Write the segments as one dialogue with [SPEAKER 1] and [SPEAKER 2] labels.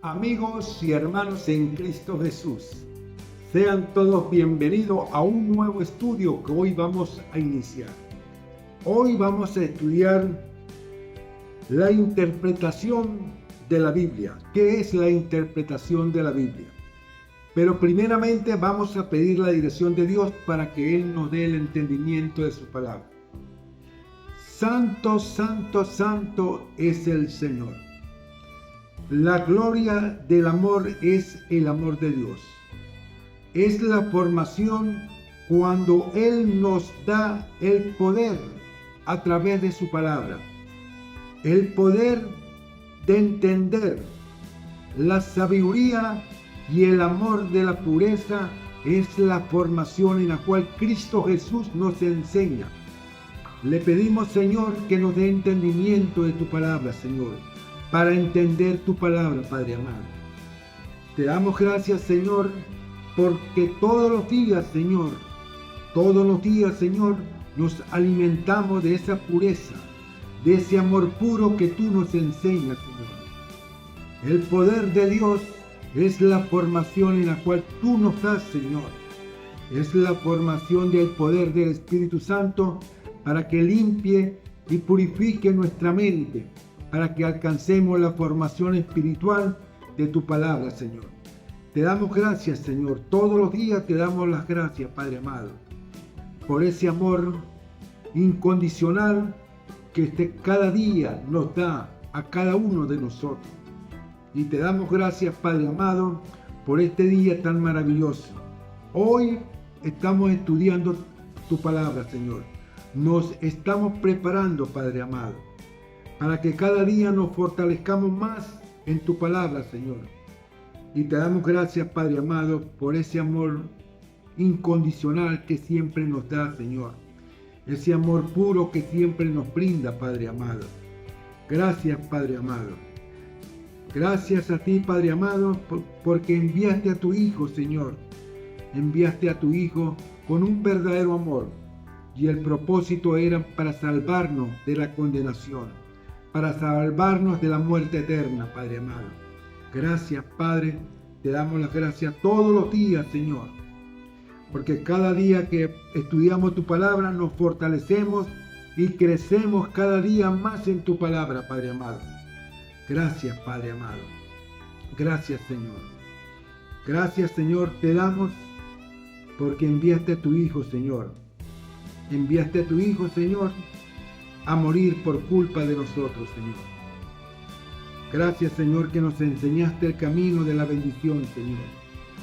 [SPEAKER 1] Amigos y hermanos en Cristo Jesús, sean todos bienvenidos a un nuevo estudio que hoy vamos a iniciar. Hoy vamos a estudiar la interpretación de la Biblia. ¿Qué es la interpretación de la Biblia? Pero primeramente vamos a pedir la dirección de Dios para que Él nos dé el entendimiento de su palabra. Santo, santo, santo es el Señor. La gloria del amor es el amor de Dios. Es la formación cuando Él nos da el poder a través de su palabra. El poder de entender la sabiduría y el amor de la pureza es la formación en la cual Cristo Jesús nos enseña. Le pedimos, Señor, que nos dé entendimiento de tu palabra, Señor, para entender tu palabra, Padre amado. Te damos gracias, Señor, porque todos los días, Señor, nos alimentamos de esa pureza, de ese amor puro que tú nos enseñas, Señor. El poder de Dios es la formación en la cual tú nos das, Señor. Es la formación del poder del Espíritu Santo para que limpie y purifique nuestra mente, para que alcancemos la formación espiritual de tu palabra, Señor. Te damos gracias, Señor. Todos los días te damos las gracias, Padre amado, por ese amor incondicional que cada día nos da a cada uno de nosotros. Y te damos gracias, Padre amado, por este día tan maravilloso. Hoy estamos estudiando tu palabra, Señor. Nos estamos preparando, Padre amado, para que cada día nos fortalezcamos más en tu palabra, Señor. Y te damos gracias, Padre amado, por ese amor incondicional que siempre nos da, Señor. Ese amor puro que siempre nos brinda, Padre amado. Gracias, Padre amado. Gracias a ti, Padre amado, porque enviaste a tu Hijo, Señor. Enviaste a tu Hijo con un verdadero amor. Y el propósito era para salvarnos de la condenación, para salvarnos de la muerte eterna, Padre amado. Gracias, Padre. Te damos las gracias todos los días, Señor. Porque cada día que estudiamos tu palabra nos fortalecemos y crecemos cada día más en tu palabra, Padre amado. Gracias, Padre amado. Gracias, Señor. Gracias, Señor, te damos porque enviaste a tu Hijo, Señor. Enviaste a tu Hijo, Señor, a morir por culpa de nosotros, Señor. Gracias, Señor, que nos enseñaste el camino de la bendición, Señor.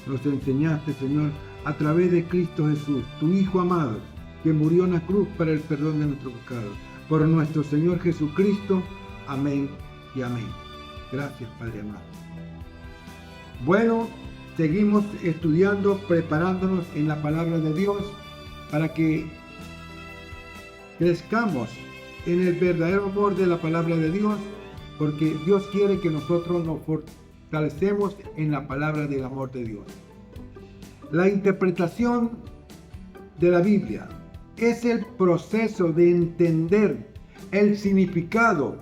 [SPEAKER 1] Nos enseñaste, Señor, a través de Cristo Jesús, tu Hijo amado, que murió en la cruz para el perdón de nuestros pecados. Por nuestro Señor Jesucristo. Amén y amén. Gracias, Padre amado. Bueno, seguimos estudiando, preparándonos en la palabra de Dios para que crezcamos en el verdadero amor de la palabra de Dios, porque Dios quiere que nosotros nos fortalecemos en la palabra del amor de Dios. La interpretación de la Biblia es el proceso de entender el significado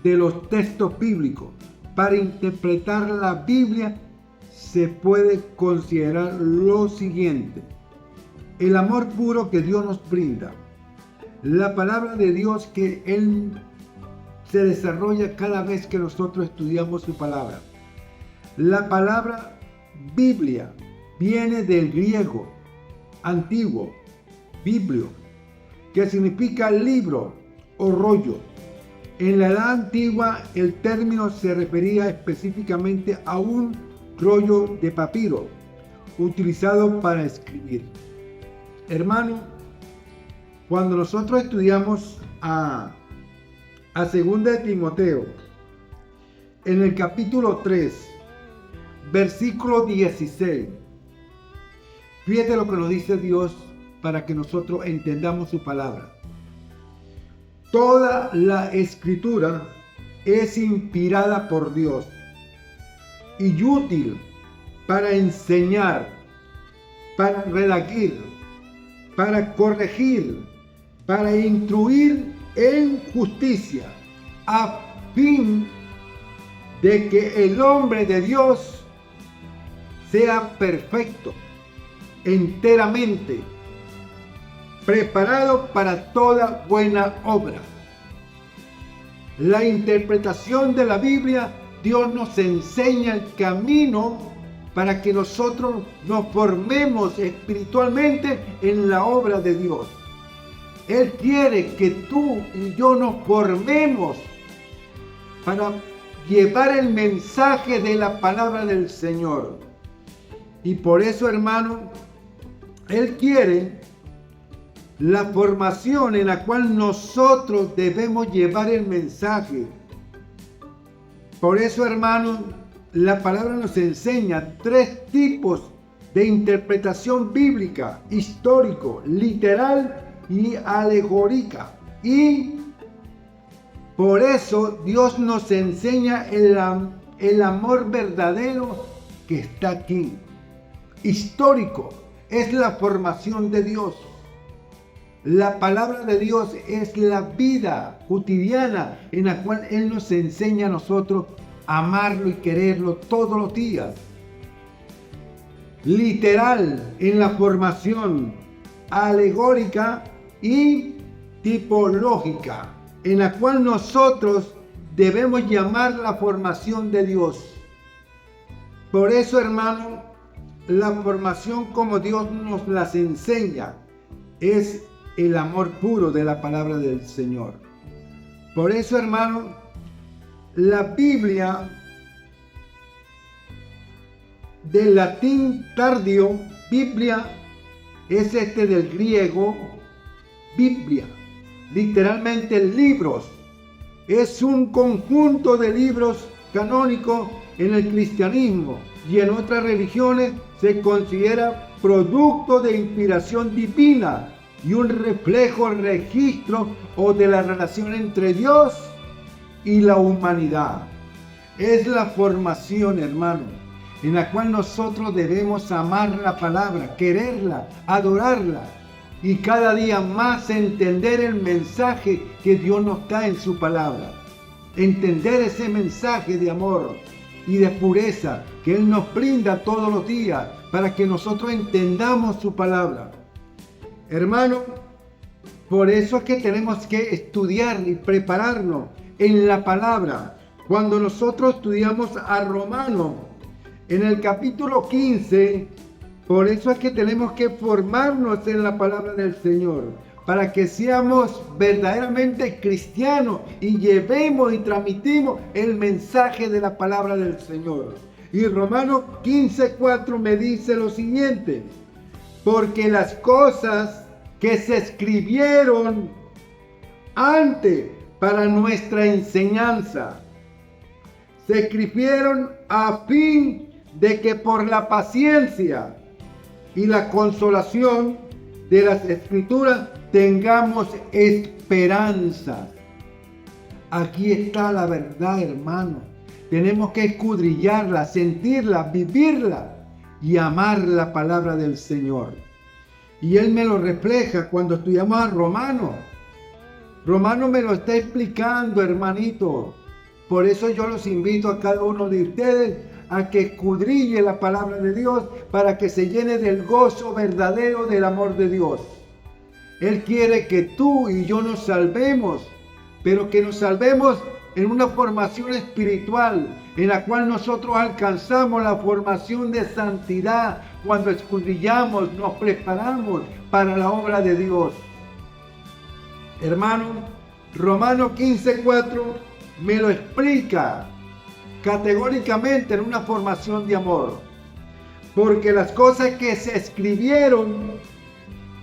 [SPEAKER 1] de los textos bíblicos. Para interpretar la Biblia se puede considerar lo siguiente: el amor puro que Dios nos brinda, la palabra de Dios que Él se desarrolla cada vez que nosotros estudiamos su palabra. La palabra Biblia viene del griego antiguo, biblio, que significa libro o rollo. En la edad antigua el término se refería específicamente a un rollo de papiro utilizado para escribir. Hermano, cuando nosotros estudiamos a 2 de Timoteo, en el capítulo 3, versículo 16, fíjate lo que nos dice Dios para que nosotros entendamos su palabra. Toda la escritura es inspirada por Dios y útil para enseñar, para redactir, para corregir, para instruir en justicia, a fin de que el hombre de Dios sea perfecto, enteramente preparado para toda buena obra. La interpretación de la Biblia, Dios nos enseña el camino para que nosotros nos formemos espiritualmente en la obra de Dios. Él quiere que tú y yo nos formemos para llevar el mensaje de la palabra del Señor. Y por eso, hermano, Él quiere la formación en la cual nosotros debemos llevar el mensaje. Por eso, hermano, la palabra nos enseña 3 tipos de interpretación bíblica: histórico, literal y alegórica. Y por eso Dios nos enseña el amor verdadero que está aquí. Histórico es la formación de Dios. La palabra de Dios es la vida cotidiana en la cual Él nos enseña a nosotros a amarlo y quererlo todos los días. Literal en la formación, alegórica y tipológica, en la cual nosotros debemos llamar la formación de Dios. Por eso, hermano, la formación como Dios nos las enseña es el amor puro de la palabra del Señor. Por eso, hermano, la Biblia del latín tardío, Biblia, es del griego Biblia, literalmente libros. Es un conjunto de libros canónicos en el cristianismo y en otras religiones se considera producto de inspiración divina y un reflejo, registro o de la relación entre Dios y la humanidad. Es la formación, hermano, en la cual nosotros debemos amar la palabra, quererla, adorarla y cada día más entender el mensaje que Dios nos da en su palabra. Entender ese mensaje de amor y de pureza que Él nos brinda todos los días para que nosotros entendamos su palabra. Hermano, por eso es que tenemos que estudiar y prepararnos en la palabra. Cuando nosotros estudiamos a Romanos, en el capítulo 15, por eso es que tenemos que formarnos en la palabra del Señor, para que seamos verdaderamente cristianos y llevemos y transmitimos el mensaje de la palabra del Señor. Y Romanos 15:4 me dice lo siguiente: porque las cosas que se escribieron antes para nuestra enseñanza, se escribieron a fin de que por la paciencia y la consolación de las Escrituras tengamos esperanza. Aquí está la verdad, hermano. Tenemos que escudriñarla, sentirla, vivirla y amar la palabra del Señor. Y Él me lo refleja cuando estudiamos a Romanos. Romanos me lo está explicando, hermanito. Por eso yo los invito a cada uno de ustedes a que escudriñe la palabra de Dios para que se llene del gozo verdadero del amor de Dios. Él quiere que tú y yo nos salvemos, pero que nos salvemos en una formación espiritual, en la cual nosotros alcanzamos la formación de santidad cuando escudriñamos, nos preparamos para la obra de Dios. Hermano, Romanos 15:4 me lo explica categóricamente en una formación de amor. Porque las cosas que se escribieron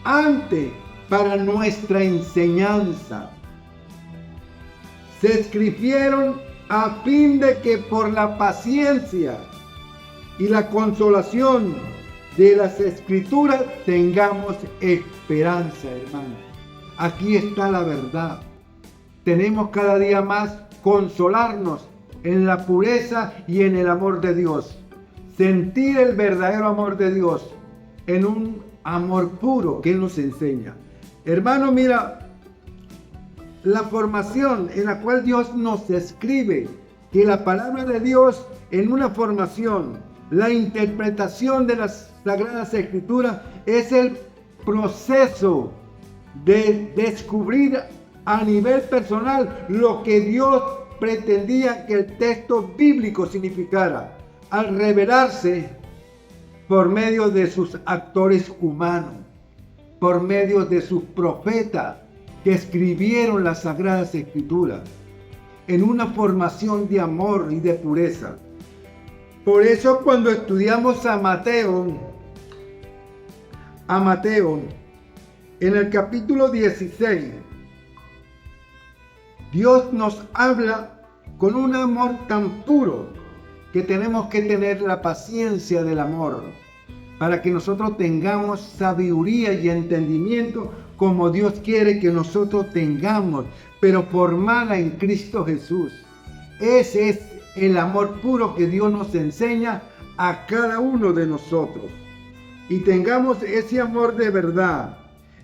[SPEAKER 1] antes para nuestra enseñanza, se escribieron a fin de que por la paciencia y la consolación de las Escrituras tengamos esperanza, hermano. Aquí está la verdad. Tenemos cada día más consolarnos en la pureza y en el amor de Dios. Sentir el verdadero amor de Dios en un amor puro que Él nos enseña. Hermano, mira, la formación en la cual Dios nos escribe que la palabra de Dios en una formación, la interpretación de las Sagradas Escrituras es el proceso de descubrir a nivel personal lo que Dios pretendía que el texto bíblico significara, al revelarse por medio de sus actores humanos, por medio de sus profetas que escribieron las Sagradas Escrituras, en una formación de amor y de pureza. Por eso cuando estudiamos a Mateo, en el capítulo 16, Dios nos habla con un amor tan puro que tenemos que tener la paciencia del amor para que nosotros tengamos sabiduría y entendimiento como Dios quiere que nosotros tengamos, pero formada en Cristo Jesús. Ese es el amor puro que Dios nos enseña a cada uno de nosotros. Y tengamos ese amor de verdad.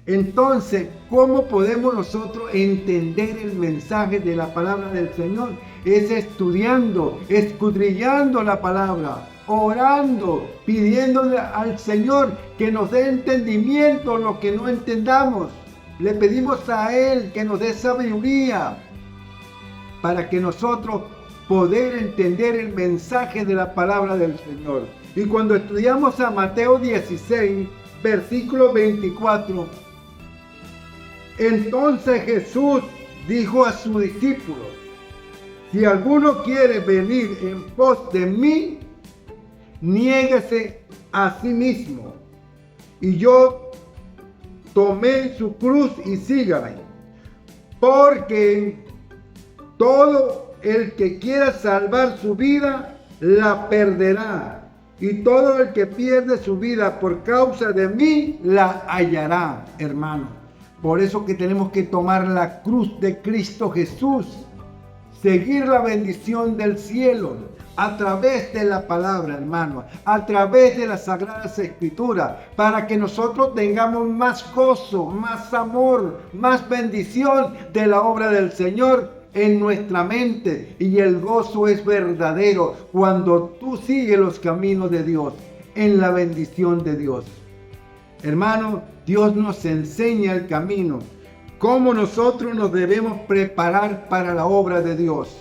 [SPEAKER 1] Entonces, ¿cómo podemos nosotros entender el mensaje de la palabra del Señor? Es estudiando, escudriñando la palabra, orando, pidiéndole al Señor que nos dé entendimiento en lo que no entendamos. Le pedimos a Él que nos dé sabiduría para que nosotros poder entender el mensaje de la palabra del Señor. Y cuando estudiamos a Mateo 16, versículo 24, entonces Jesús dijo a sus discípulos: si alguno quiere venir en pos de mí, niéguese a sí mismo. Y yo tomé su cruz y sígame. Porque todo el que quiera salvar su vida, la perderá. Y todo el que pierde su vida por causa de mí, la hallará, hermano. Por eso que tenemos que tomar la cruz de Cristo Jesús, seguir la bendición del cielo a través de la palabra, hermano, a través de las Sagradas Escrituras, para que nosotros tengamos más gozo, más amor, más bendición de la obra del Señor en nuestra mente. Y el gozo es verdadero cuando tú sigues los caminos de Dios, en la bendición de Dios. Hermano, Dios nos enseña el camino, cómo nosotros nos debemos preparar para la obra de Dios.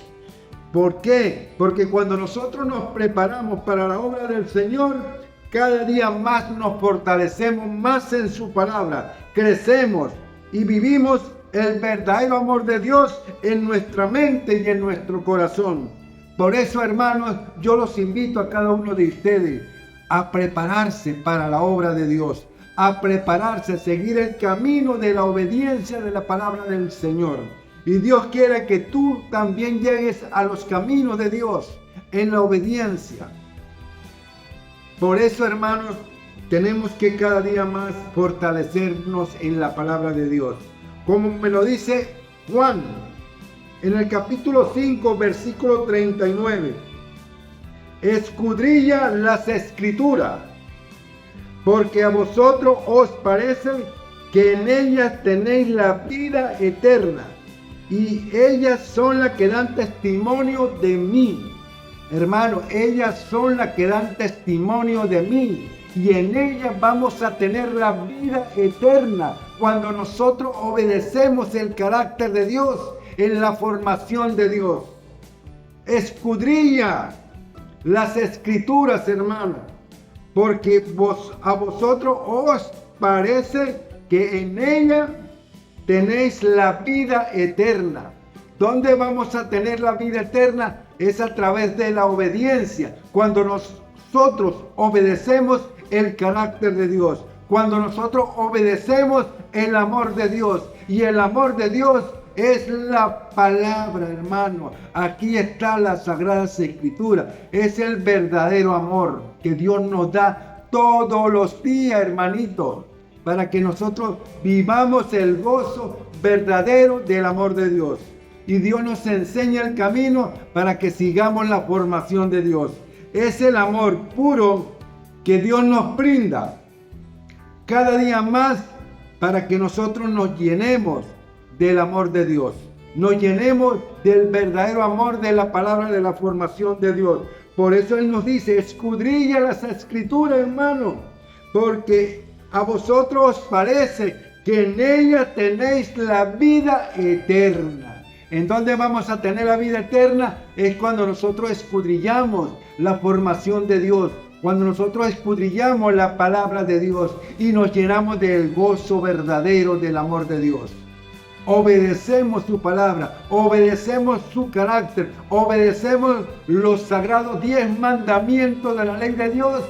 [SPEAKER 1] ¿Por qué? Porque cuando nosotros nos preparamos para la obra del Señor, cada día más nos fortalecemos más en su palabra, crecemos y vivimos el verdadero amor de Dios en nuestra mente y en nuestro corazón. Por eso, hermanos, yo los invito a cada uno de ustedes a prepararse para la obra de Dios, a prepararse, a seguir el camino de la obediencia de la palabra del Señor. Y Dios quiere que tú también llegues a los caminos de Dios en la obediencia. Por eso, hermanos, tenemos que cada día más fortalecernos en la palabra de Dios. Como me lo dice Juan en el capítulo 5, versículo 39. Escudrilla las Escrituras, porque a vosotros os parece que en ellas tenéis la vida eterna, y ellas son las que dan testimonio de mí. Hermano, ellas son las que dan testimonio de mí, y en ellas vamos a tener la vida eterna cuando nosotros obedecemos el carácter de Dios en la formación de Dios. Escudrilla las Escrituras, hermano, porque a vosotros os parece que en ella tenéis la vida eterna. ¿Dónde vamos a tener la vida eterna? Es a través de la obediencia. Cuando nosotros obedecemos el carácter de Dios, cuando nosotros obedecemos el amor de Dios, y el amor de Dios es la palabra, hermano. Aquí está la Sagrada Escritura. Es el verdadero amor que Dios nos da todos los días, hermanito, para que nosotros vivamos el gozo verdadero del amor de Dios. Y Dios nos enseña el camino para que sigamos la formación de Dios. Es el amor puro que Dios nos brinda cada día más para que nosotros nos llenemos del amor de Dios. nos llenemos del verdadero amor de la palabra de la formación de Dios. Por eso Él nos dice, escudriña las escrituras, hermano, porque a vosotros os parece que en ella tenéis la vida eterna. ¿En dónde vamos a tener la vida eterna? Es cuando nosotros escudriñamos la formación de Dios, cuando nosotros escudriñamos la palabra de Dios y nos llenamos del gozo verdadero del amor de Dios. Obedecemos su palabra, obedecemos su carácter, obedecemos los sagrados 10 mandamientos de la ley de Dios,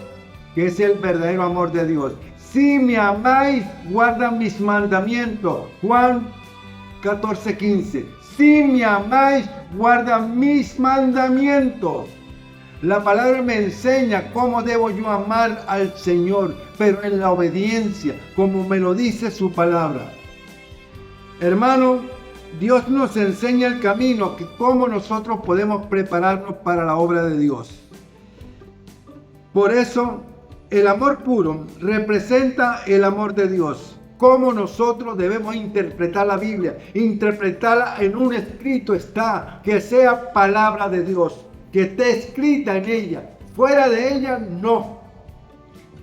[SPEAKER 1] que es el verdadero amor de Dios. Si me amáis, guarda mis mandamientos. Juan 14:15. Si me amáis, guarda mis mandamientos. La palabra me enseña cómo debo yo amar al Señor, pero en la obediencia, como me lo dice su palabra. Hermano, Dios nos enseña el camino, que cómo nosotros podemos prepararnos para la obra de Dios. Por eso, el amor puro representa el amor de Dios. Cómo nosotros debemos interpretar la Biblia, interpretarla en un escrito está, que sea palabra de Dios, que esté escrita en ella. Fuera de ella, no.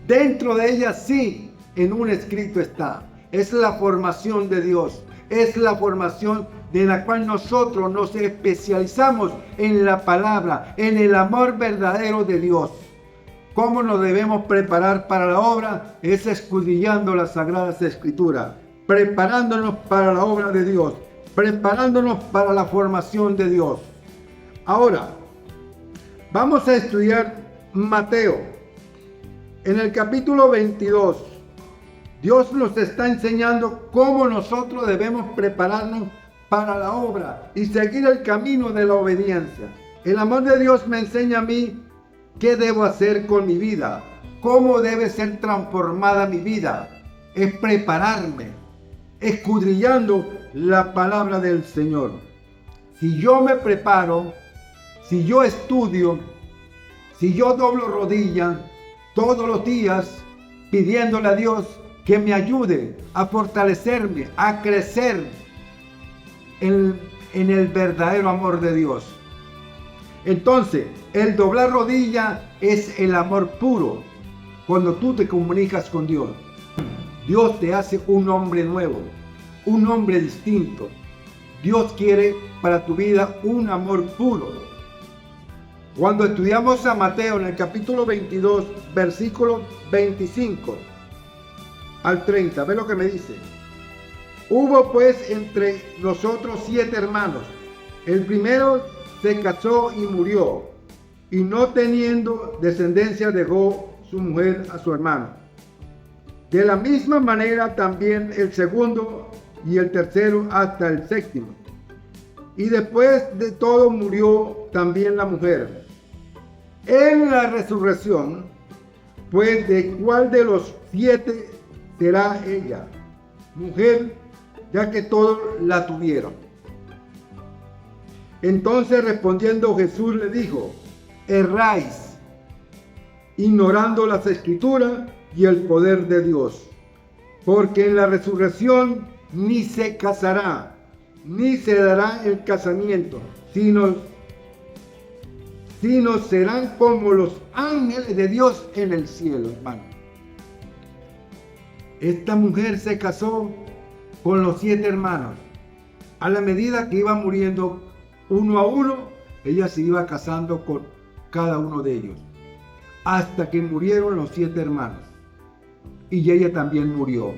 [SPEAKER 1] Dentro de ella, sí, en un escrito está. Es la formación de Dios. Es la formación de la cual nosotros nos especializamos en la palabra, en el amor verdadero de Dios. ¿Cómo nos debemos preparar para la obra? Es escudriñando las Sagradas Escrituras, preparándonos para la obra de Dios, preparándonos para la formación de Dios. Ahora, vamos a estudiar Mateo. En el capítulo 22, Dios nos está enseñando cómo nosotros debemos prepararnos para la obra y seguir el camino de la obediencia. El amor de Dios me enseña a mí qué debo hacer con mi vida, cómo debe ser transformada mi vida. Es prepararme, escudriñando la palabra del Señor. Si yo me preparo, si yo estudio, si yo doblo rodilla todos los días pidiéndole a Dios que me ayude a fortalecerme, a crecer en el verdadero amor de Dios. Entonces, el doblar rodilla es el amor puro. Cuando tú te comunicas con Dios, Dios te hace un hombre nuevo, un hombre distinto. Dios quiere para tu vida un amor puro. Cuando estudiamos a Mateo en el capítulo 22, versículo 25 al 30, ve lo que me dice. Hubo pues entre nosotros 7 hermanos. El primero se casó y murió, y no teniendo descendencia dejó su mujer a su hermano. De la misma manera también el segundo y el tercero hasta el séptimo. Y después de todo murió también la mujer. En la resurrección, pues ¿de cuál de los 7 será ella mujer, ya que todos la tuvieron? Entonces respondiendo Jesús le dijo: erráis, ignorando las Escrituras y el poder de Dios, porque en la resurrección ni se casará, ni se dará el casamiento, sino serán como los ángeles de Dios en el cielo, hermano. Esta mujer se casó con los 7 hermanos. A la medida que iba muriendo uno a uno, ella se iba casando con cada uno de ellos, hasta que murieron los 7 hermanos. Y ella también murió.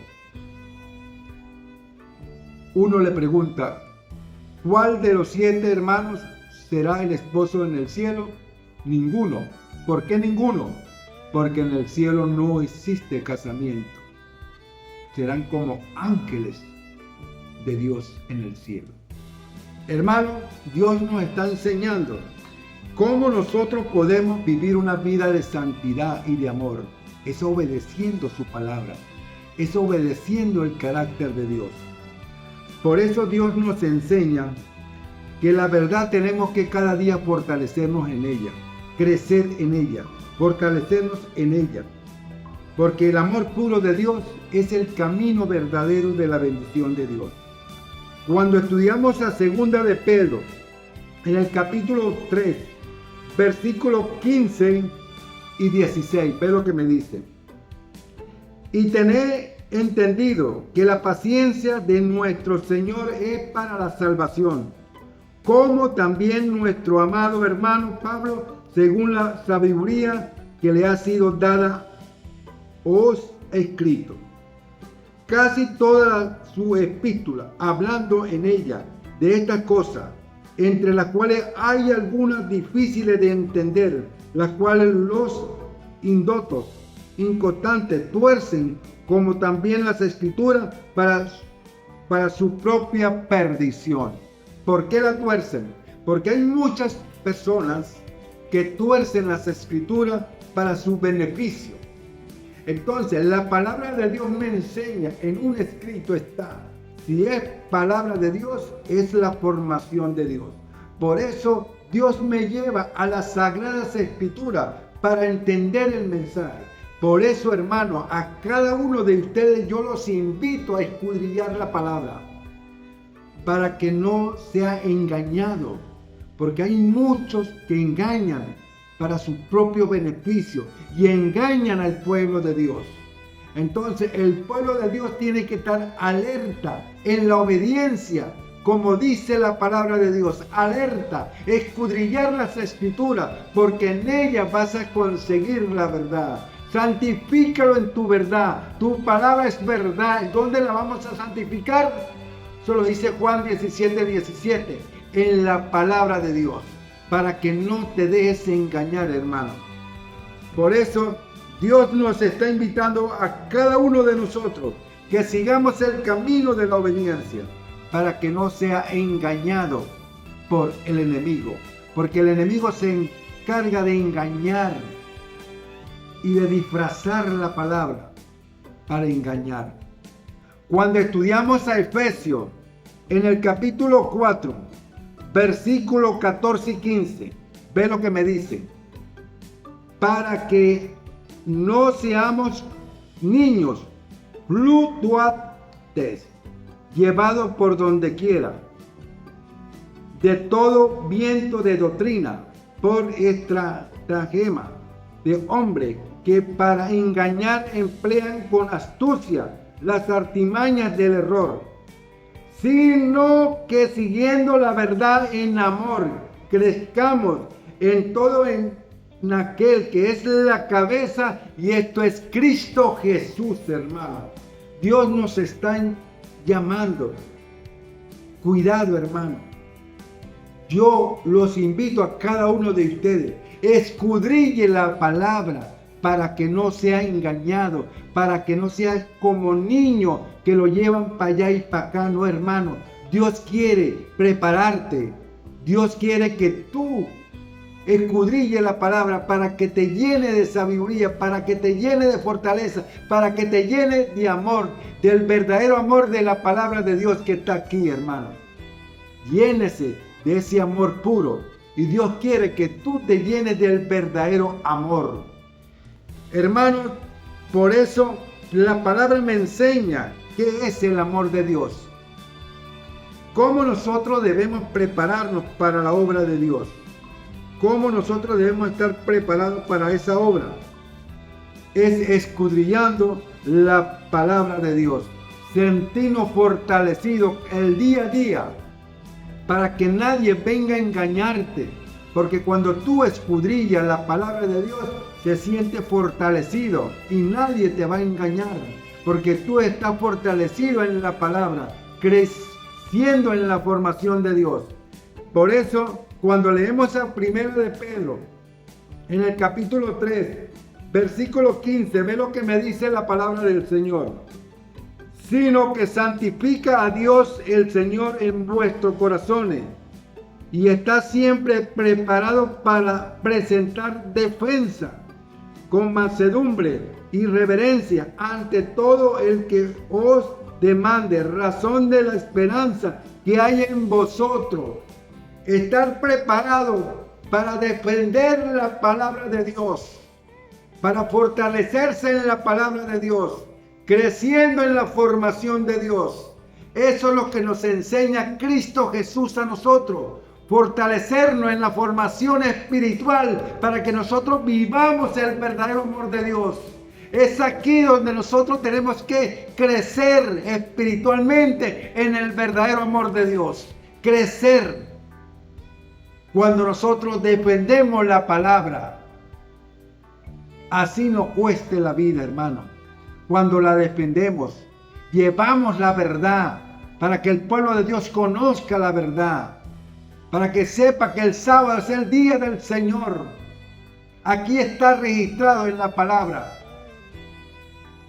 [SPEAKER 1] Uno le pregunta: ¿cuál de los 7 hermanos será el esposo en el cielo? Ninguno. ¿Por qué ninguno? Porque en el cielo no existe casamiento. Serán como ángeles de Dios en el cielo. Hermano, Dios nos está enseñando cómo nosotros podemos vivir una vida de santidad y de amor. Es obedeciendo su palabra, es obedeciendo el carácter de Dios. Por eso Dios nos enseña que la verdad tenemos que cada día fortalecernos en ella, crecer en ella, fortalecernos en ella. Porque el amor puro de Dios es el camino verdadero de la bendición de Dios. Cuando estudiamos a segunda de Pedro, en el capítulo 3, versículos 15 y 16, ve lo que me dice. Y tened entendido que la paciencia de nuestro Señor es para la salvación, como también nuestro amado hermano Pablo, según la sabiduría que le ha sido dada, os he escrito. Casi toda su epístola, hablando en ella de estas cosas, entre las cuales hay algunas difíciles de entender, las cuales los indotos, inconstantes, tuercen, como también las escrituras, para su propia perdición. ¿Por qué la tuercen? Porque hay muchas personas que tuercen las escrituras para su beneficio. Entonces, la palabra de Dios me enseña, en un escrito está, si es palabra de Dios, es la formación de Dios. Por eso, Dios me lleva a las sagradas escrituras para entender el mensaje. Por eso, hermano, a cada uno de ustedes yo los invito a escudriñar la palabra, para que no sea engañado, porque hay muchos que engañan para su propio beneficio y engañan al pueblo de Dios. Entonces el pueblo de Dios tiene que estar alerta en la obediencia, como dice la palabra de Dios, alerta, escudriñar las escrituras, porque en ellas vas a conseguir la verdad. Santifícalo en tu verdad, tu palabra es verdad. ¿Dónde la vamos a santificar? Solo dice Juan 17:17, en la palabra de Dios, para que no te dejes engañar, hermano. Por eso, Dios nos está invitando a cada uno de nosotros que sigamos el camino de la obediencia, para que no sea engañado por el enemigo, porque el enemigo se encarga de engañar y de disfrazar la palabra para engañar. Cuando estudiamos a Efesios, en el capítulo 4, versículos 14 y 15, ve lo que me dice. Para que no seamos niños fluctuantes, llevados por donde quiera, de todo viento de doctrina, por estratagema de hombres que para engañar emplean con astucia las artimañas del error, sino que siguiendo la verdad en amor, crezcamos en todo en aquel que es la cabeza, y esto es Cristo Jesús, hermano. Dios nos está llamando. Cuidado, hermano. Yo los invito a cada uno de ustedes, escudriñe la palabra para que no sea engañado, para que no sea como niño que lo llevan para allá y para acá. No, hermano, Dios quiere prepararte. Dios quiere que tú escudriñe la palabra para que te llene de sabiduría, para que te llene de fortaleza, para que te llene de amor, del verdadero amor de la palabra de Dios que está aquí, hermano. Llénese de ese amor puro, y Dios quiere que tú te llenes del verdadero amor. Hermanos, por eso la palabra me enseña qué es el amor de Dios. Cómo nosotros debemos prepararnos para la obra de Dios. Cómo nosotros debemos estar preparados para esa obra. Es escudriñando la palabra de Dios. Sentirnos fortalecidos el día a día, para que nadie venga a engañarte. Porque cuando tú escudrillas la palabra de Dios, se siente fortalecido y nadie te va a engañar. Porque tú estás fortalecido en la palabra, creciendo en la formación de Dios. Por eso, cuando leemos a 1 de Pedro, en el capítulo 3, versículo 15, ve lo que me dice la palabra del Señor. Sino que santifica a Dios el Señor en vuestros corazones, y está siempre preparado para presentar defensa con mansedumbre y reverencia ante todo el que os demande razón de la esperanza que hay en vosotros. Estar preparado para defender la palabra de Dios, para fortalecerse en la palabra de Dios, creciendo en la formación de Dios, Eso es lo que nos enseña Cristo Jesús a nosotros. Fortalecernos en la formación espiritual para que nosotros vivamos el verdadero amor de Dios. Es aquí donde nosotros tenemos que crecer espiritualmente en el verdadero amor de Dios. Crecer cuando nosotros defendemos la palabra. Así nos cueste la vida, hermano. Cuando la defendemos, llevamos la verdad para que el pueblo de Dios conozca la verdad. Para que sepa que el sábado es el día del Señor. Aquí está registrado en la palabra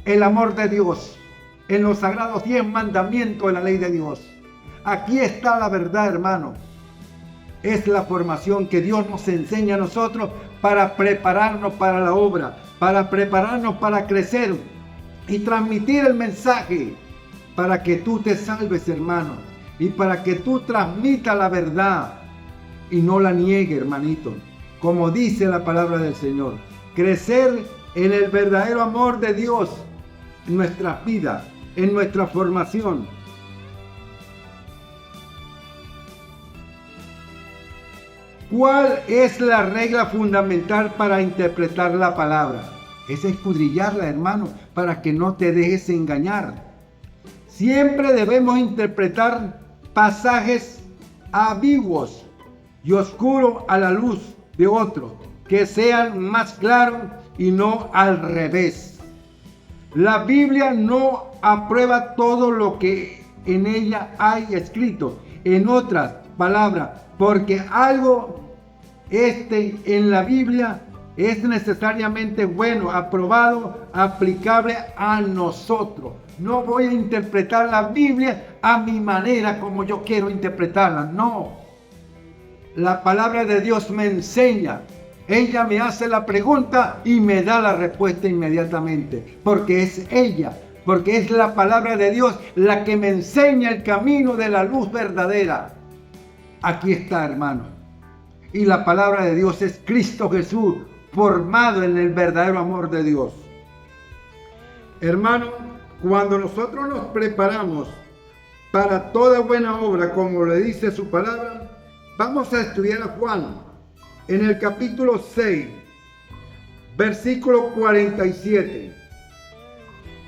[SPEAKER 1] el amor de Dios, en los sagrados 10 mandamientos de la ley de Dios. Aquí está la verdad, hermano. Es la formación que Dios nos enseña a nosotros para prepararnos para la obra, para prepararnos para crecer y transmitir el mensaje para que tú te salves, hermano, y para que tú transmitas la verdad y no la niegues, hermanito, como dice la palabra del Señor. Crecer en el verdadero amor de Dios en nuestras vidas, en nuestra formación. ¿Cuál es la regla fundamental para interpretar la palabra? Es escudriñarla, hermano, para que no te dejes engañar. Siempre debemos interpretar pasajes ambiguos y oscuros a la luz de otros, que sean más claros y no al revés. La Biblia no aprueba todo lo que en ella hay escrito. En otras palabras, porque algo en la Biblia es necesariamente bueno, aprobado, aplicable a nosotros. No voy a interpretar la Biblia a mi manera, como yo quiero interpretarla. No. La palabra de Dios me enseña. Ella me hace la pregunta y me da la respuesta inmediatamente. Porque es ella, porque es la palabra de Dios la que me enseña el camino de la luz verdadera. Aquí está, hermano. Y la palabra de Dios es Cristo Jesús, formado en el verdadero amor de Dios. Hermano, cuando nosotros nos preparamos para toda buena obra, como le dice su palabra, vamos a estudiar a Juan en el capítulo 6, versículo 47.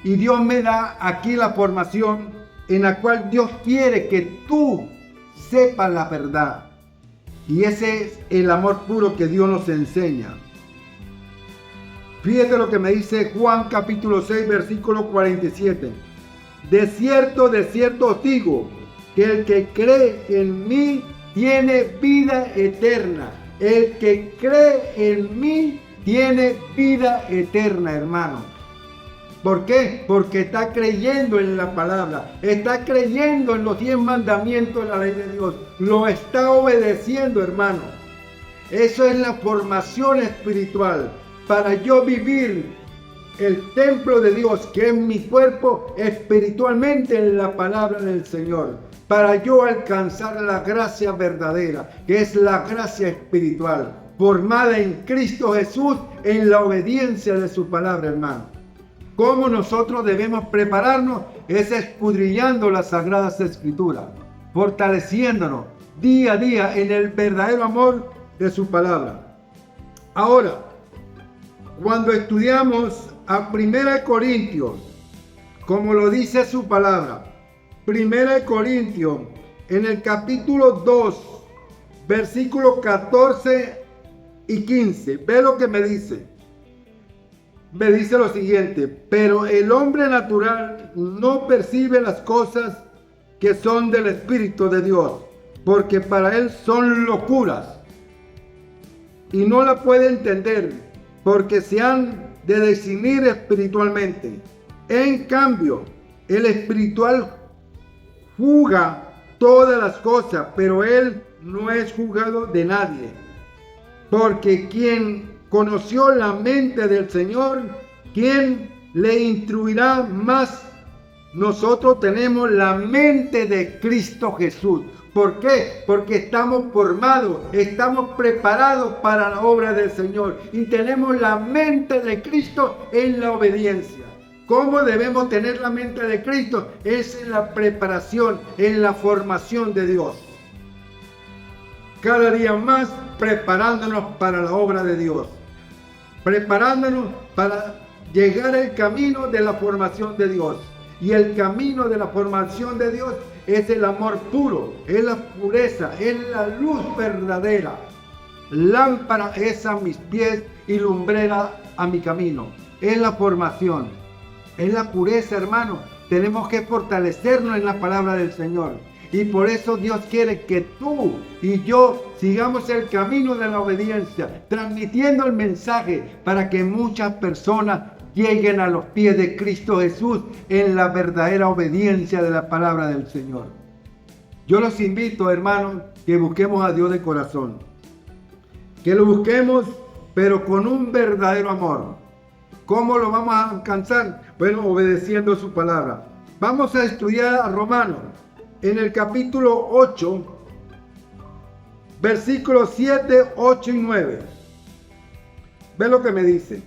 [SPEAKER 1] Y Dios me da aquí la formación en la cual Dios quiere que tú sepas la verdad. Y ese es el amor puro que Dios nos enseña. Fíjate lo que me dice Juan capítulo 6, versículo 47. De cierto os digo, que el que cree en mí tiene vida eterna. El que cree en mí tiene vida eterna, hermano. ¿Por qué? Porque está creyendo en la palabra, está creyendo en los 10 mandamientos de la ley de Dios, lo está obedeciendo, hermano. Eso es la formación espiritual. Para yo vivir el templo de Dios, que es mi cuerpo, espiritualmente en la palabra del Señor. Para yo alcanzar la gracia verdadera, que es la gracia espiritual, formada en Cristo Jesús, en la obediencia de su palabra, hermano. ¿Cómo nosotros debemos prepararnos? Es escudriñando las Sagradas Escrituras, fortaleciéndonos día a día en el verdadero amor de su palabra. Ahora, cuando estudiamos a 1 Corintios, como lo dice su palabra, 1 Corintios, en el capítulo 2, versículos 14 y 15, ve lo que me dice. Me dice lo siguiente: pero el hombre natural no percibe las cosas que son del Espíritu de Dios, porque para él son locuras, y no la puede entender, porque se han de discernir espiritualmente. En cambio, el espiritual juzga todas las cosas, pero él no es juzgado de nadie, porque quien conoció la mente del Señor, ¿quién le instruirá más? Nosotros tenemos la mente de Cristo Jesús. ¿Por qué? Porque estamos formados, estamos preparados para la obra del Señor y tenemos la mente de Cristo en la obediencia. ¿Cómo debemos tener la mente de Cristo? Es en la preparación, en la formación de Dios. Cada día más preparándonos para la obra de Dios. Preparándonos para llegar al camino de la formación de Dios. Y el camino de la formación de Dios es el amor puro, es la pureza, es la luz verdadera. Lámpara es a mis pies y lumbrera a mi camino. Es la formación, es la pureza, hermano. Tenemos que fortalecernos en la palabra del Señor. Y por eso Dios quiere que tú y yo sigamos el camino de la obediencia, transmitiendo el mensaje para que muchas personas lleguen a los pies de Cristo Jesús en la verdadera obediencia de la palabra del Señor. Yo los invito, hermanos, que busquemos a Dios de corazón. Que lo busquemos, pero con un verdadero amor. ¿Cómo lo vamos a alcanzar? Bueno, obedeciendo su palabra. Vamos a estudiar a Romanos en el capítulo 8, versículos 7, 8 y 9. Ve lo que me dice.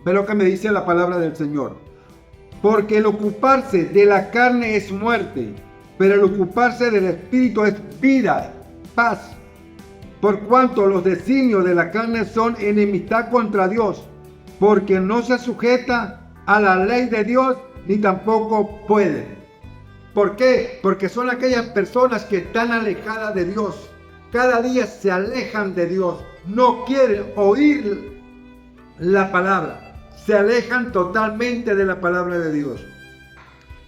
[SPEAKER 1] Ve lo que me dice la palabra del Señor. Porque el ocuparse de la carne es muerte, pero el ocuparse del espíritu es vida, paz. Por cuanto los designios de la carne son enemistad contra Dios, porque no se sujeta a la ley de Dios, ni tampoco puede. ¿Por qué? Porque son aquellas personas que están alejadas de Dios. Cada día se alejan de Dios. No quieren oír la palabra. Se alejan totalmente de la palabra de Dios.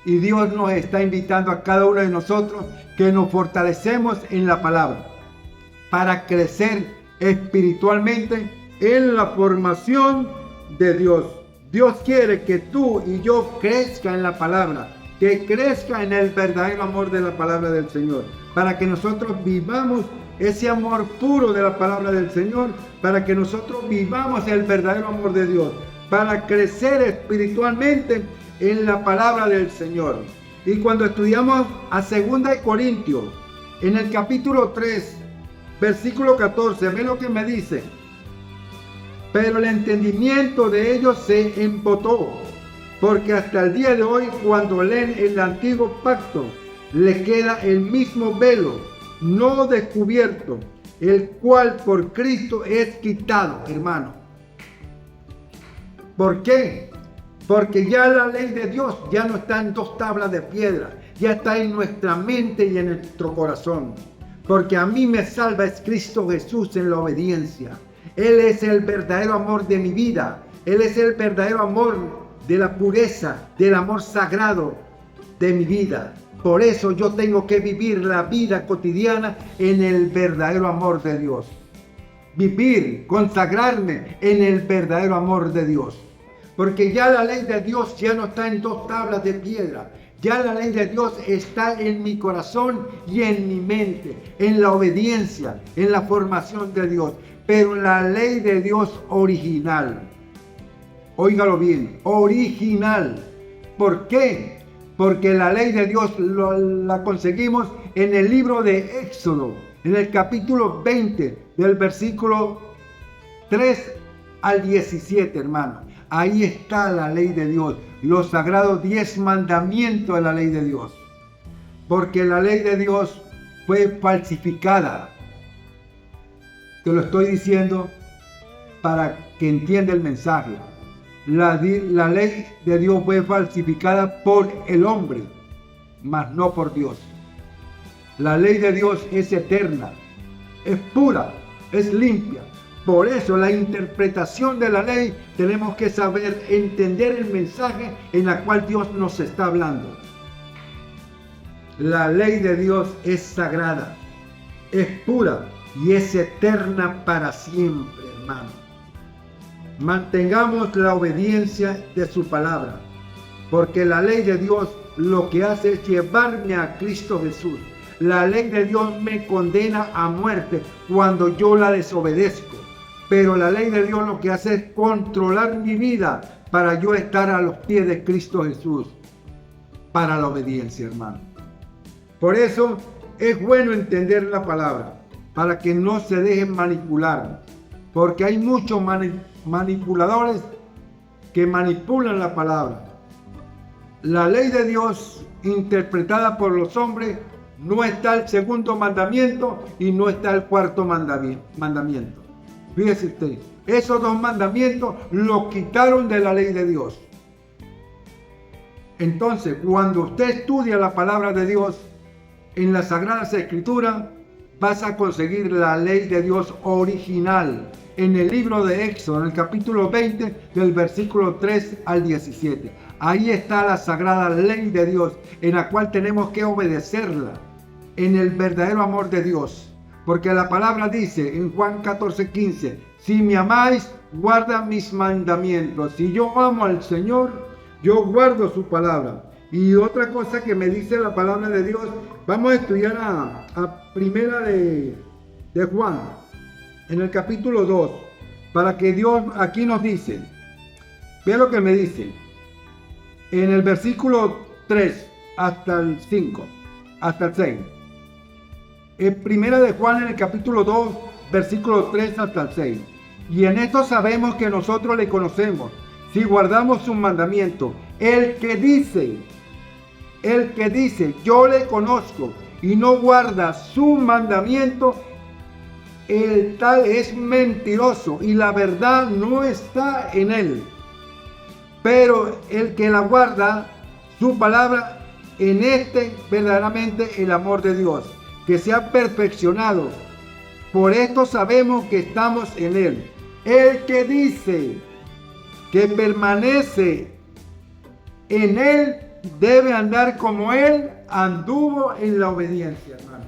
[SPEAKER 1] Y Dios nos está invitando a cada uno de nosotros que nos fortalecemos en la palabra para crecer espiritualmente en la formación de Dios. Dios quiere que tú y yo crezca en la palabra, que crezca en el verdadero amor de la palabra del Señor, para que nosotros vivamos ese amor puro de la palabra del Señor, para que nosotros vivamos el verdadero amor de Dios, para crecer espiritualmente en la palabra del Señor. Y cuando estudiamos a 2 de Corintios, en el capítulo 3, versículo 14, ve lo que me dice. Pero el entendimiento de ellos se embotó, porque hasta el día de hoy, cuando leen el antiguo pacto, le queda el mismo velo, no descubierto, el cual por Cristo es quitado, hermano. ¿Por qué? Porque ya la ley de Dios ya no está en 2 tablas de piedra, ya está en nuestra mente y en nuestro corazón. Porque a mí me salva es Cristo Jesús en la obediencia. Él es el verdadero amor de mi vida. Él es el verdadero amor de la pureza, del amor sagrado de mi vida. Por eso yo tengo que vivir la vida cotidiana en el verdadero amor de Dios. Vivir, consagrarme en el verdadero amor de Dios. Porque ya la ley de Dios ya no está en 2 tablas de piedra. Ya la ley de Dios está en mi corazón y en mi mente, en la obediencia, en la formación de Dios. Pero la ley de Dios original, óigalo bien, original. ¿Por qué? Porque la ley de Dios la conseguimos en el libro de Éxodo, en el capítulo 20, del versículo 3 al 17, hermano. Ahí está la ley de Dios, los sagrados 10 mandamientos de la ley de Dios. Porque la ley de Dios fue falsificada. Te lo estoy diciendo para que entienda el mensaje. La ley de Dios fue falsificada por el hombre, mas no por Dios. La ley de Dios es eterna, es pura, es limpia. Por eso la interpretación de la ley tenemos que saber entender el mensaje en el cual Dios nos está hablando. La ley de Dios es sagrada, es pura y es eterna para siempre, hermano. Mantengamos la obediencia de su palabra, porque la ley de Dios lo que hace es llevarme a Cristo Jesús. La ley de Dios me condena a muerte cuando yo la desobedezco. Pero la ley de Dios lo que hace es controlar mi vida para yo estar a los pies de Cristo Jesús, para la obediencia, hermano. Por eso es bueno entender la palabra, para que no se dejen manipular, porque hay muchos manipuladores que manipulan la palabra. La ley de Dios, interpretada por los hombres, no está el segundo mandamiento y no está el cuarto mandamiento. Fíjese usted, esos dos mandamientos los quitaron de la ley de Dios. Entonces, cuando usted estudia la palabra de Dios en las Sagradas Escrituras, vas a conseguir la ley de Dios original en el libro de Éxodo, en el capítulo 20, del versículo 3 al 17. Ahí está la sagrada ley de Dios, en la cual tenemos que obedecerla en el verdadero amor de Dios. Porque la palabra dice en Juan 14:15, si me amáis, guarda mis mandamientos. Si yo amo al Señor, yo guardo su palabra. Y otra cosa que me dice la palabra de Dios, vamos a estudiar a primera de Juan, en el capítulo 2, para que Dios aquí nos dice, vea lo que me dice, en el versículo 3 hasta el 5, hasta el 6. En primera de Juan, en el capítulo 2, versículo 3 hasta el 6. Y en esto sabemos que nosotros le conocemos, si guardamos sus mandamientos. El que dice, yo le conozco, y no guarda su mandamiento, el tal es mentiroso, y la verdad no está en él. Pero el que la guarda, su palabra, en este verdaderamente el amor de Dios, que se ha perfeccionado. Por esto sabemos que estamos en él. El que dice que permanece en él, debe andar como él anduvo en la obediencia, hermano.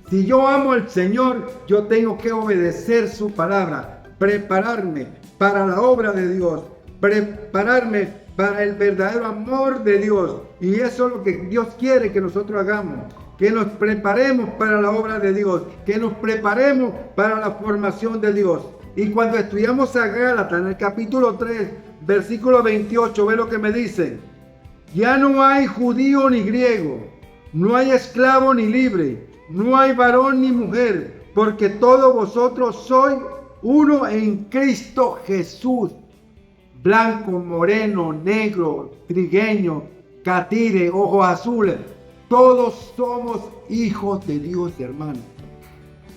[SPEAKER 1] Si yo amo al Señor, yo tengo que obedecer su palabra, prepararme para la obra de Dios, prepararme para el verdadero amor de Dios. Y eso es lo que Dios quiere que nosotros hagamos, que nos preparemos para la obra de Dios, que nos preparemos para la formación de Dios. Y cuando estudiamos a Gálatas, en el capítulo 3, versículo 28, ve lo que me dice. Ya no hay judío ni griego, no hay esclavo ni libre, no hay varón ni mujer, porque todos vosotros sois uno en Cristo Jesús. Blanco, moreno, negro, trigueño, catire, ojos azules, todos somos hijos de Dios, hermano.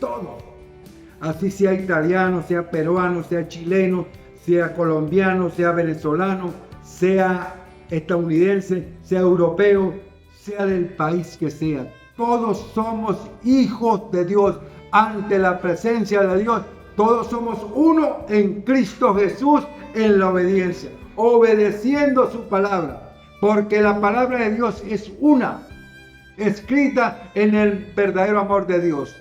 [SPEAKER 1] Todos. Así sea italiano, sea peruano, sea chileno, sea colombiano, sea venezolano, sea estadounidense, sea europeo, sea del país que sea. Todos somos hijos de Dios ante la presencia de Dios. Todos somos uno en Cristo Jesús en la obediencia, obedeciendo su palabra, porque la palabra de Dios es una, escrita en el verdadero amor de Dios.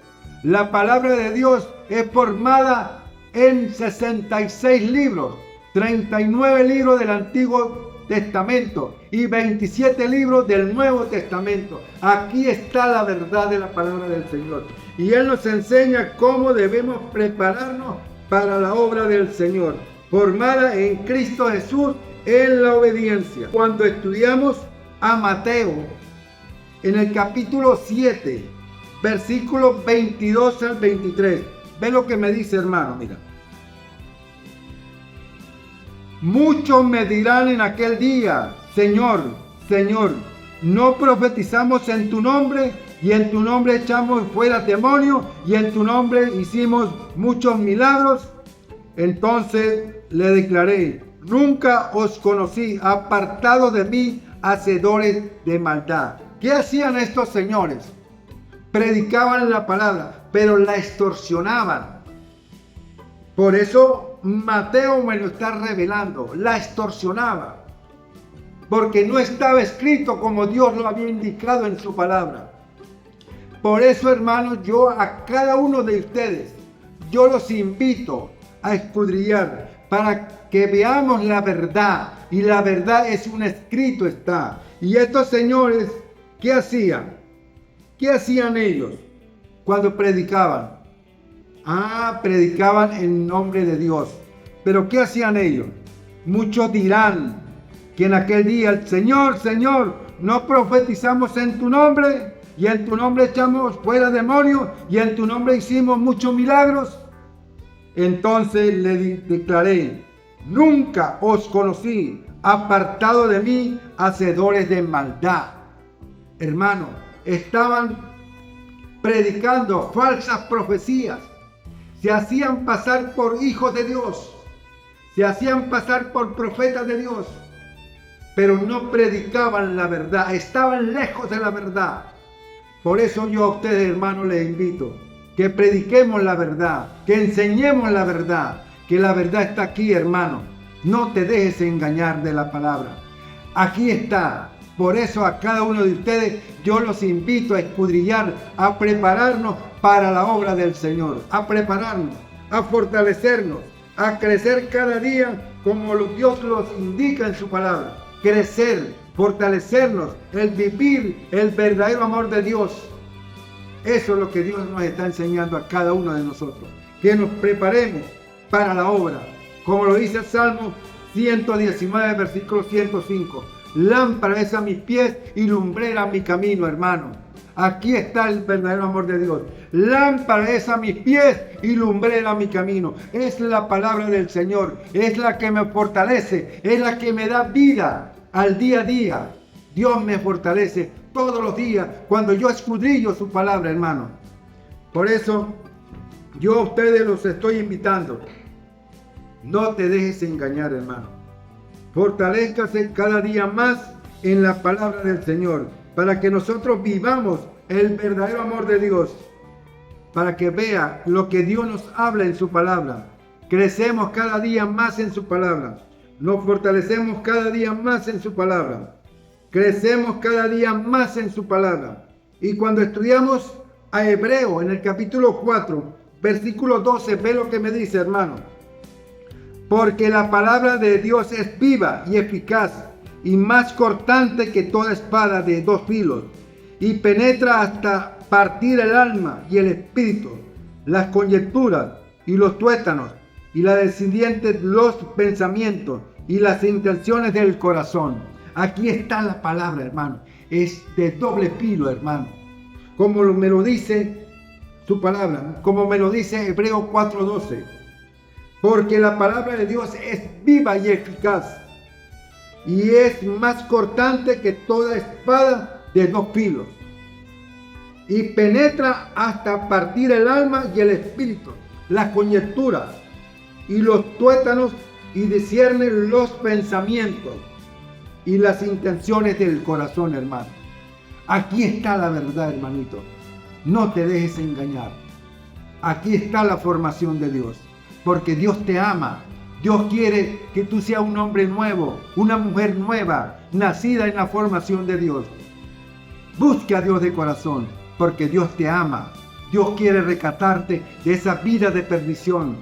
[SPEAKER 1] La palabra de Dios es formada en 66 libros, 39 libros del Antiguo Testamento y 27 libros del Nuevo Testamento. Aquí está la verdad de la palabra del Señor. Y Él nos enseña cómo debemos prepararnos para la obra del Señor, formada en Cristo Jesús en la obediencia. Cuando estudiamos a Mateo, en el capítulo 7, versículos 22 al 23, ve lo que me dice, hermano, mira. Muchos me dirán en aquel día, Señor, Señor, ¿no profetizamos en tu nombre? Y en tu nombre echamos fuera demonios, y en tu nombre hicimos muchos milagros. Entonces le declaré, nunca os conocí, apartados de mí, hacedores de maldad. ¿Qué hacían estos señores? Predicaban la palabra, pero la extorsionaban. Por eso Mateo me lo está revelando, la extorsionaba, porque no estaba escrito como Dios lo había indicado en su palabra. Por eso, hermanos, yo a cada uno de ustedes, yo los invito a escudriñar para que veamos la verdad, y la verdad es un escrito está. Y estos señores, ¿qué hacían? ¿Qué hacían ellos cuando predicaban? Predicaban en nombre de Dios. Pero ¿qué hacían ellos? Muchos dirán que en aquel día, Señor, Señor, ¿no profetizamos en tu nombre? Y en tu nombre echamos fuera demonios, y en tu nombre hicimos muchos milagros. Entonces le declaré, Nunca os conocí, apartado de mí, hacedores de maldad. Hermano, estaban predicando falsas profecías. Se hacían pasar por hijos de Dios. Se hacían pasar por profetas de Dios. Pero no predicaban la verdad. Estaban lejos de la verdad. Por eso yo a ustedes, hermanos, les invito que prediquemos la verdad, que enseñemos la verdad, que la verdad está aquí, hermano. No te dejes engañar de la palabra. Aquí está. Por eso a cada uno de ustedes yo los invito a escudriñar, a prepararnos para la obra del Señor, a prepararnos, a fortalecernos, a crecer cada día como Dios los indica en su palabra. Crecer, fortalecernos, el vivir el verdadero amor de Dios. Eso es lo que Dios nos está enseñando a cada uno de nosotros. Que nos preparemos para la obra. Como lo dice el Salmo 119, versículo 105. Lámpara es a mis pies y lumbrera a mi camino, hermano. Aquí está el verdadero amor de Dios. Lámpara es a mis pies y lumbrera a mi camino. Es la palabra del Señor. Es la que me fortalece. Es la que me da vida al día a día. Dios me fortalece todos los días cuando yo escudriño su palabra, hermano. Por eso yo a ustedes los estoy invitando. No te dejes engañar, hermano. Fortalézcase cada día más en la palabra del Señor, para que nosotros vivamos el verdadero amor de Dios, para que vea lo que Dios nos habla en su palabra. Crecemos cada día más en su palabra. Nos fortalecemos cada día más en su palabra. Crecemos cada día más en su palabra. Y cuando estudiamos a Hebreo en el capítulo 4, versículo 12, ve lo que me dice, hermano. Porque la palabra de Dios es viva y eficaz y más cortante que toda espada de dos filos, y penetra hasta partir el alma y el espíritu, las conjeturas y los tuétanos, y la descendiente los pensamientos y las intenciones del corazón. Aquí está la palabra, hermano. Es de doble filo, hermano. Como me lo dice su palabra, como me lo dice Hebreo 4:12. Porque la palabra de Dios es viva y eficaz, y es más cortante que toda espada de dos filos, y penetra hasta partir el alma y el espíritu, las conjeturas y los tuétanos, y discierne los pensamientos y las intenciones del corazón, hermano. Aquí está la verdad, hermanito. No te dejes engañar. Aquí está la formación de Dios. Porque Dios te ama. Dios quiere que tú seas un hombre nuevo, una mujer nueva, nacida en la formación de Dios. Busca a Dios de corazón, porque Dios te ama. Dios quiere rescatarte de esa vida de perdición.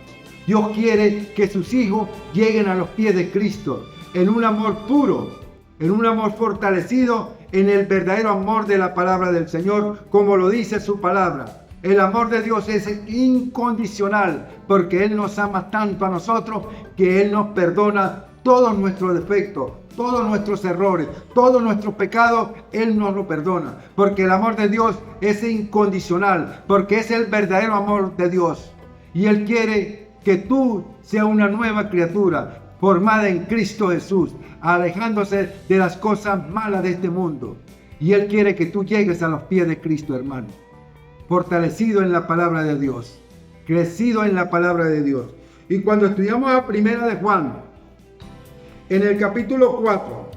[SPEAKER 1] Dios quiere que sus hijos lleguen a los pies de Cristo, en un amor puro, en un amor fortalecido, en el verdadero amor de la palabra del Señor, como lo dice su palabra. El amor de Dios es incondicional, porque Él nos ama tanto a nosotros que Él nos perdona todos nuestros defectos, todos nuestros errores, todos nuestros pecados. Él nos lo perdona, porque el amor de Dios es incondicional, porque es el verdadero amor de Dios. Y Él quiere que tú seas una nueva criatura, formada en Cristo Jesús, alejándose de las cosas malas de este mundo. Y Él quiere que tú llegues a los pies de Cristo, hermano. Fortalecido en la palabra de Dios, crecido en la palabra de Dios. Y cuando estudiamos a Primera de Juan, en el capítulo 4,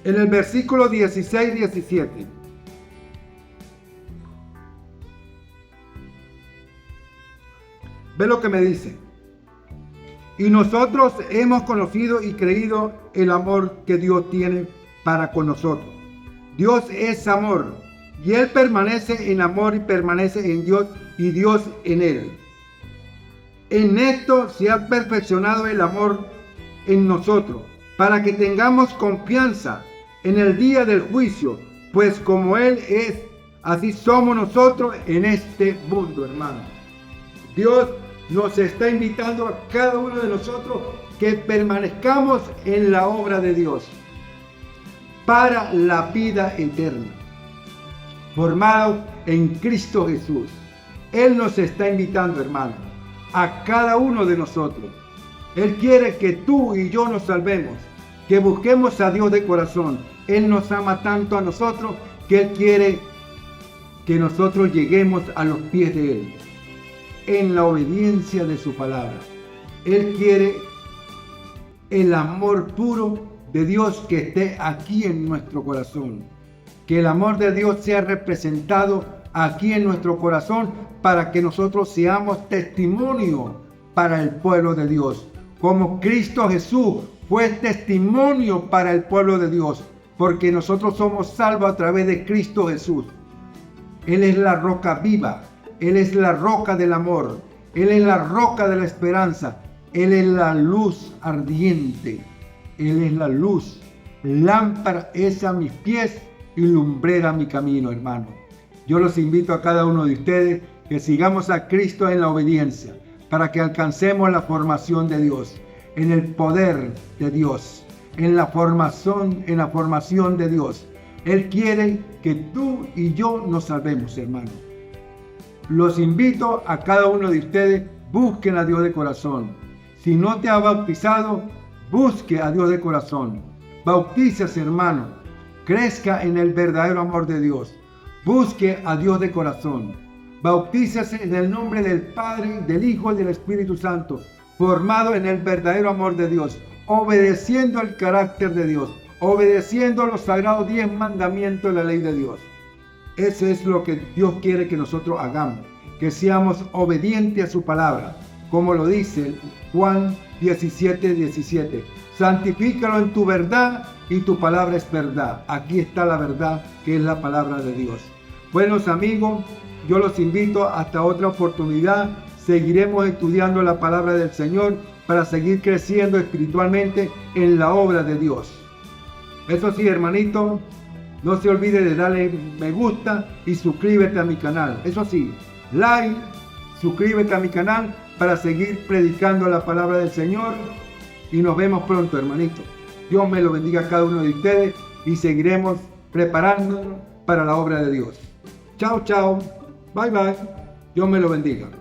[SPEAKER 1] en el versículo 16-17, ve lo que me dice. Y nosotros hemos conocido y creído el amor que Dios tiene para con nosotros. Dios es amor, y Él permanece en amor y permanece en Dios y Dios en Él. En esto se ha perfeccionado el amor en nosotros, para que tengamos confianza en el día del juicio, pues como Él es, así somos nosotros en este mundo, hermano. Dios nos está invitando a cada uno de nosotros que permanezcamos en la obra de Dios para la vida eterna. formados en Cristo Jesús. Él nos está invitando, hermano, a cada uno de nosotros. Él quiere que tú y yo nos salvemos, que busquemos a Dios de corazón. Él nos ama tanto a nosotros que Él quiere que nosotros lleguemos a los pies de Él, en la obediencia de su palabra. Él quiere el amor puro de Dios que esté aquí en nuestro corazón. Que el amor de Dios sea representado aquí en nuestro corazón para que nosotros seamos testimonio para el pueblo de Dios. Como Cristo Jesús fue testimonio para el pueblo de Dios, porque nosotros somos salvos a través de Cristo Jesús. Él es la roca viva, Él es la roca del amor, Él es la roca de la esperanza, Él es la luz ardiente, Él es la luz. Lámpara es a mis pies y lumbrera mi camino, hermano. Yo los invito a cada uno de ustedes que sigamos a Cristo en la obediencia, para que alcancemos la formación de Dios, en el poder de Dios, en la formación de Dios. Él quiere que tú y yo nos salvemos, hermano. Los invito a cada uno de ustedes, busquen a Dios de corazón. Si no te ha bautizado, busque a Dios de corazón. Bautícese, hermano. Crezca en el verdadero amor de Dios. Busque a Dios de corazón. Bautícese en el nombre del Padre, del Hijo y del Espíritu Santo, formado en el verdadero amor de Dios, obedeciendo el carácter de Dios, obedeciendo los sagrados 10 mandamientos de la ley de Dios. Eso es lo que Dios quiere que nosotros hagamos, que seamos obedientes a su palabra, como lo dice Juan 17:17. Santifícalo en tu verdad y tu palabra es verdad. Aquí está la verdad, que es la palabra de Dios. Buenos amigos, yo los invito hasta otra oportunidad. Seguiremos estudiando la palabra del Señor para seguir creciendo espiritualmente en la obra de Dios. Eso sí, hermanito, no se olvide de darle me gusta y suscríbete a mi canal. Eso sí, like, suscríbete a mi canal para seguir predicando la palabra del Señor. Y nos vemos pronto, hermanito. Dios me lo bendiga a cada uno de ustedes y seguiremos preparándonos para la obra de Dios. Chao, chao. Bye, bye. Dios me lo bendiga.